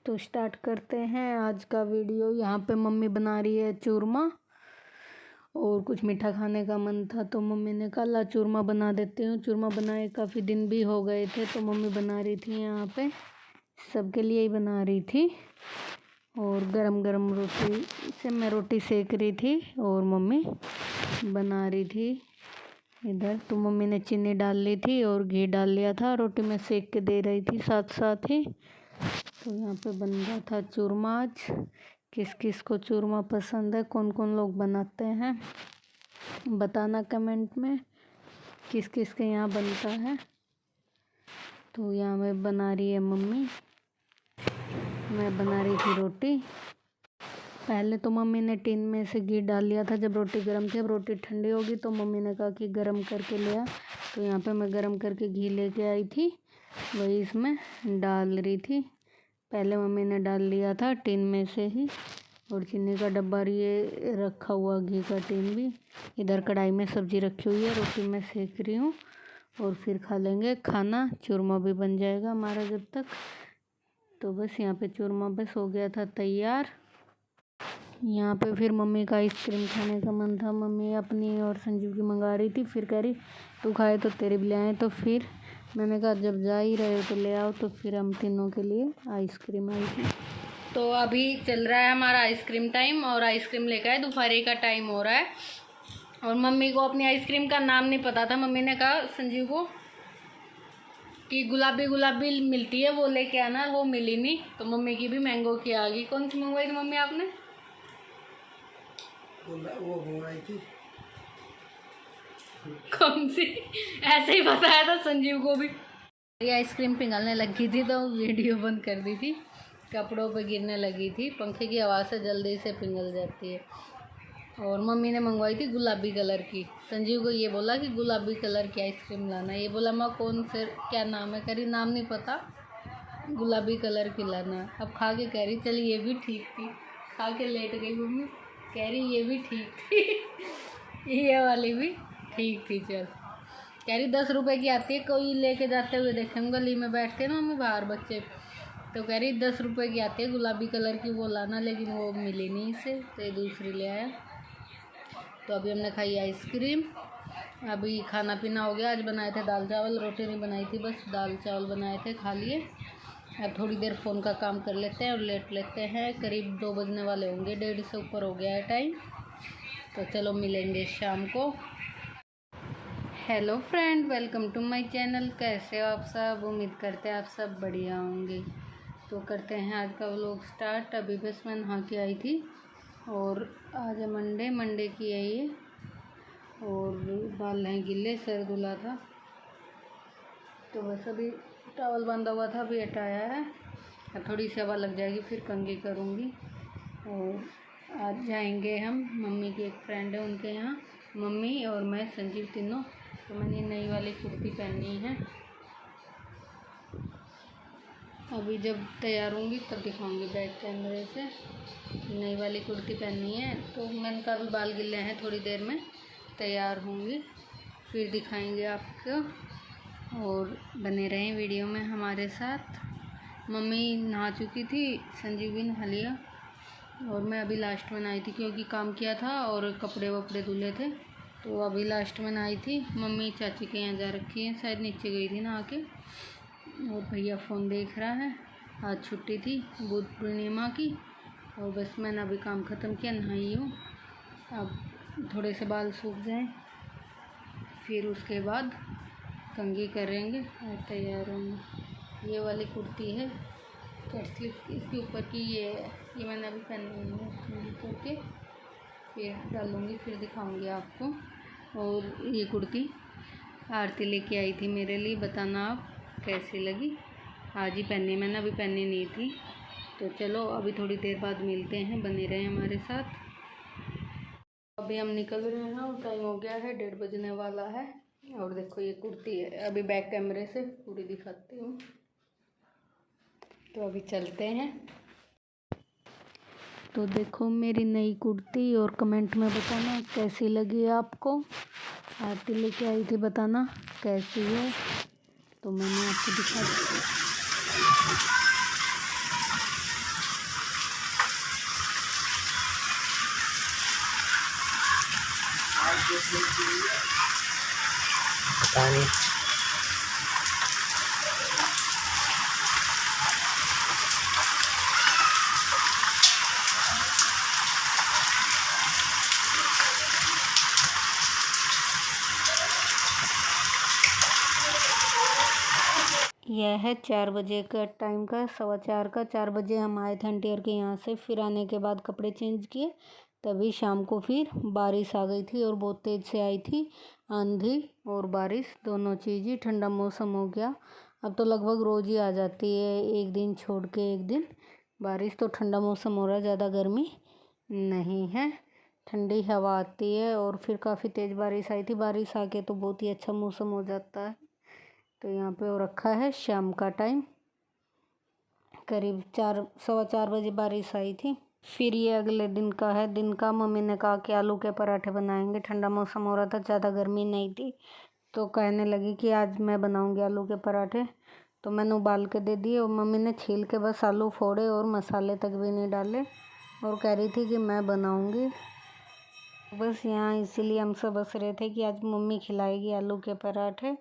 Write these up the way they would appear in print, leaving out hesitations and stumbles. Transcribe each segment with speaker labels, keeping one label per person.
Speaker 1: तो स्टार्ट करते हैं आज का वीडियो। यहाँ पे मम्मी बना रही है चूरमा और कुछ मीठा खाने का मन था तो मम्मी ने कहा ला चूरमा बना देती हूँ। चूरमा बनाए काफ़ी दिन भी हो गए थे तो मम्मी बना रही थी, यहाँ पे सबके लिए ही बना रही थी। और गरम गरम रोटी से मैं रोटी सेक रही थी और मम्मी बना रही थी इधर। तो मम्मी ने चीनी डाल ली थी और घी डाल लिया था, रोटी में सेक के दे रही थी साथ साथ ही। तो यहाँ पे बन रहा था चूरमा। आज किस किस को चूरमा पसंद है, कौन कौन लोग बनाते हैं बताना कमेंट में, किस किस के यहाँ बनता है। तो यहाँ में बना रही है मम्मी, मैं बना रही थी रोटी। पहले तो मम्मी ने टिन में से घी डाल लिया था जब रोटी गर्म थी। अब रोटी ठंडी होगी तो मम्मी ने कहा कि गर्म करके ले आ। तो यहाँ पे मैं गर्म करके घी लेके आई थी, वही इसमें डाल रही थी। पहले मम्मी ने डाल लिया था टिन में से ही। और चीनी का डब्बा ये रखा हुआ घी का टिन भी। इधर कढ़ाई में सब्जी रखी हुई है, रोटी में सेक रही हूँ और फिर खा लेंगे खाना। चूरमा भी बन जाएगा हमारा जब तक। तो बस यहाँ पे चूरमा बस हो गया था तैयार। यहाँ पे फिर मम्मी का आइसक्रीम खाने का मन था। मम्मी अपनी और संजीव की मंगा रही थी, फिर कह रही तू खाए तो तेरे भी ले आए। तो फिर मैंने कहा जब जा ही रहे हो तो ले आओ। तो फिर हम तीनों के लिए आइसक्रीम आई थी। तो अभी चल रहा है हमारा आइसक्रीम टाइम और आइसक्रीम लेकर आए, दोपहर का टाइम हो रहा है। और मम्मी को अपनी आइसक्रीम का नाम नहीं पता था। मम्मी ने कहा संजीव को कि गुलाबी गुलाबी मिलती है वो लेके आना, वो मिली नहीं। तो मम्मी की भी मैंगो की आ गई। कौन सी मंगवाई थी मम्मी आपने?
Speaker 2: वो मंगवाई थी।
Speaker 1: कौन सी? ऐसे ही बताया था संजीव को भी। ये आइसक्रीम पिघलने लगी थी तो वीडियो बंद कर दी थी। कपड़ों पे गिरने लगी थी, पंखे की आवाज़ से जल्दी से पिघल जाती है। और मम्मी ने मंगवाई थी गुलाबी कलर की। संजीव को ये बोला कि गुलाबी कलर की आइसक्रीम लाना। ये बोला माँ कौन से क्या नाम है? कह रही नाम नहीं पता, गुलाबी कलर की लाना। अब खा के कह रही चल ये भी ठीक थी। खा के लेट गई मम्मी, कह रही ये भी ठीक थी ये वाली भी ठीक थी। चल कह रही 10 रुपए की आती है, कोई लेके जाते हुए देखे हम गली में बैठते ना मम्मी बाहर बच्चे। तो कह रही 10 रुपए की आती है गुलाबी कलर की, वो लाना। लेकिन वो मिली नहीं इसे तो ये दूसरी ले आया। तो अभी हमने खाई आइसक्रीम, अभी खाना पीना हो गया। आज बनाए थे दाल चावल, रोटी नहीं बनाई थी, बस दाल चावल बनाए थे, खा लिए। अब थोड़ी देर फ़ोन का काम कर लेते हैं और लेट लेते हैं। करीब 2 बजने वाले होंगे, 1:30 से ऊपर हो गया है टाइम। तो चलो मिलेंगे शाम को। Hello friend, welcome to my channel. कैसे हो आप सब? उम्मीद करते हैं आप सब बढ़िया होंगे। तो करते हैं आज का व्लॉग स्टार्ट। अभी बस मैं नहा के आई थी और आज है मंडे की है ये। और बाल हैं गिले, सर धुला था तो बस अभी टॉवल बांधा हुआ था, अभी हटाया है। अब थोड़ी सी हवा लग जाएगी फिर कंघी करूँगी। और आज जाएंगे हम, मम्मी की एक फ्रेंड है उनके यहाँ, मम्मी और मैं संजीव तीनों। तो मैंने नई वाली कुर्ती पहनी है, अभी जब तैयार होंगी तब दिखाऊंगी बैक कैमरे से। नई वाली कुर्ती पहनी है तो मैंने कहा भी बाल गिले हैं, थोड़ी देर में तैयार होंगी फिर दिखाएंगे आपको। और बने रहें वीडियो में हमारे साथ। मम्मी नहा चुकी थी, संजीव भी नहा लिया और मैं अभी लास्ट में नहाई थी क्योंकि काम किया था और कपड़े वपड़े धुले थे। तो अभी लास्ट में नहाई थी। मम्मी चाची के यहाँ जा रखी है, शायद नीचे गई थी नहा के। और भैया फ़ोन देख रहा है। आज छुट्टी थी बुद्ध पूर्णिमा की। और बस मैंने अभी काम ख़त्म किया, नहाई हूँ। अब थोड़े से बाल सूख जाएं फिर उसके बाद कंघी करेंगे और तैयार होंगे। ये वाली कुर्ती है कट स्लीव, इसके ऊपर की ये मैंने अभी पहनी है। कंघी करके फिर डालूँगी, फिर दिखाऊँगी आपको। और ये कुर्ती आरती लेके आई थी मेरे लिए, बताना आप कैसी लगी। आज ही पहनी, मैंने अभी पहनी नहीं थी। तो चलो अभी थोड़ी देर बाद मिलते हैं, बने रहें हमारे साथ। अभी हम निकल रहे हैं और टाइम हो गया है, 1:30 बजने वाला है। और देखो ये कुर्ती है, अभी बैक कैमरे से पूरी दिखाती हूँ। तो अभी चलते हैं। तो देखो मेरी नई कुर्ती और कमेंट में बताना कैसी लगी आपको। आरती लेके आई थी, बताना कैसी है। तो मैंने आपको दिखा दी।
Speaker 2: पता नहीं।
Speaker 1: यह है 4 बजे का टाइम का, 4:15 का। 4 बजे हम आए थे आंटी के यहाँ से। फिर आने के बाद कपड़े चेंज किए, तभी शाम को फिर बारिश आ गई थी और बहुत तेज़ से आई थी। आंधी और बारिश दोनों चीज़ ही। ठंडा मौसम हो गया। अब तो लगभग रोज़ ही आ जाती है, एक दिन छोड़ के एक दिन बारिश। तो ठंडा मौसम हो रहा है, ज़्यादा गर्मी नहीं है, ठंडी हवा आती है। और फिर काफ़ी तेज़ बारिश आई थी। बारिश आके तो बहुत ही अच्छा मौसम हो जाता है। तो यहाँ पे वो रखा है शाम का टाइम, करीब 4, 4:15 बजे बारिश आई थी। फिर ये अगले दिन का है। दिन का मम्मी ने कहा कि आलू के पराठे बनाएंगे। ठंडा मौसम हो रहा था, ज़्यादा गर्मी नहीं थी, तो कहने लगी कि आज मैं बनाऊंगी आलू के पराठे। तो मैंने उबाल के दे दिए और मम्मी ने छील के बस आलू फोड़े और मसाले तक भी नहीं डाले, और कह रही थी कि मैं बनाऊंगी। बस यहाँ इसीलिए हम सब हंस रहे थे कि आज मम्मी खिलाएगी आलू के पराठे।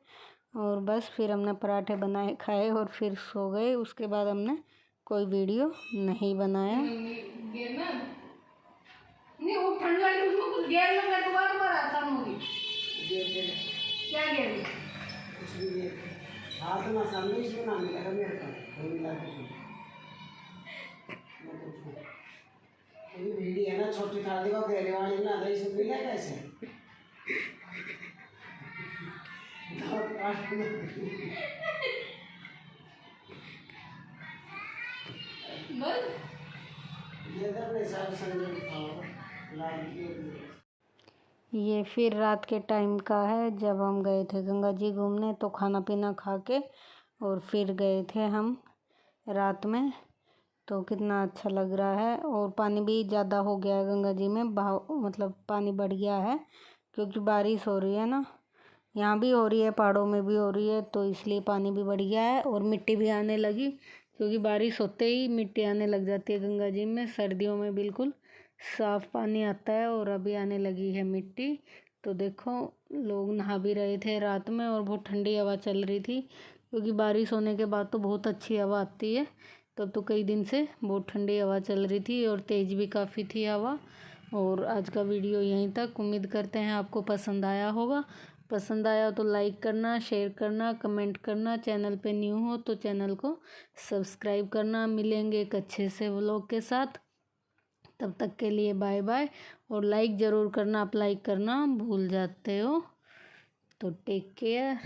Speaker 1: और बस फिर हमने पराठे बनाए, खाए और फिर सो गए। उसके बाद हमने कोई वीडियो नहीं बनाया। नहीं वो ठंड वाली उसमें कुछ गेर लगा तो बार आसान होगी। क्या गेर? कुछ भी गेर। हाथ में सामने इसमें ना मिला मेरे को, वो मिला के ये भिंडी है ना, छोटी थाली का गेरे वाली ना, दही से मिला कैसे? ये फिर रात के टाइम का है, जब हम गए थे गंगा जी घूमने। तो खाना पीना खा के और फिर गए थे हम रात में। तो कितना अच्छा लग रहा है। और पानी भी ज़्यादा हो गया है गंगा जी में, बहाव मतलब पानी बढ़ गया है, क्योंकि बारिश हो रही है ना। यहाँ भी हो रही है, पहाड़ों में भी हो रही है, तो इसलिए पानी भी बढ़ गया है। और मिट्टी भी आने लगी, क्योंकि बारिश होते ही मिट्टी आने लग जाती है गंगा जी में। सर्दियों में बिल्कुल साफ़ पानी आता है, और अभी आने लगी है मिट्टी। तो देखो, लोग नहा भी रहे थे रात में, और बहुत ठंडी हवा चल रही थी, क्योंकि बारिश होने के बाद तो बहुत अच्छी हवा आती है। तब तो कई दिन से बहुत ठंडी हवा चल रही थी, और तेज़ भी काफ़ी थी हवा। और आज का वीडियो यहीं तक। उम्मीद करते हैं आपको पसंद आया होगा। पसंद आया तो लाइक करना, शेयर करना, कमेंट करना। चैनल पे न्यू हो तो चैनल को सब्सक्राइब करना। मिलेंगे एक अच्छे से व्लॉग के साथ। तब तक के लिए बाय बाय। और लाइक ज़रूर करना, आप लाइक करना भूल जाते हो, तो टेक केयर।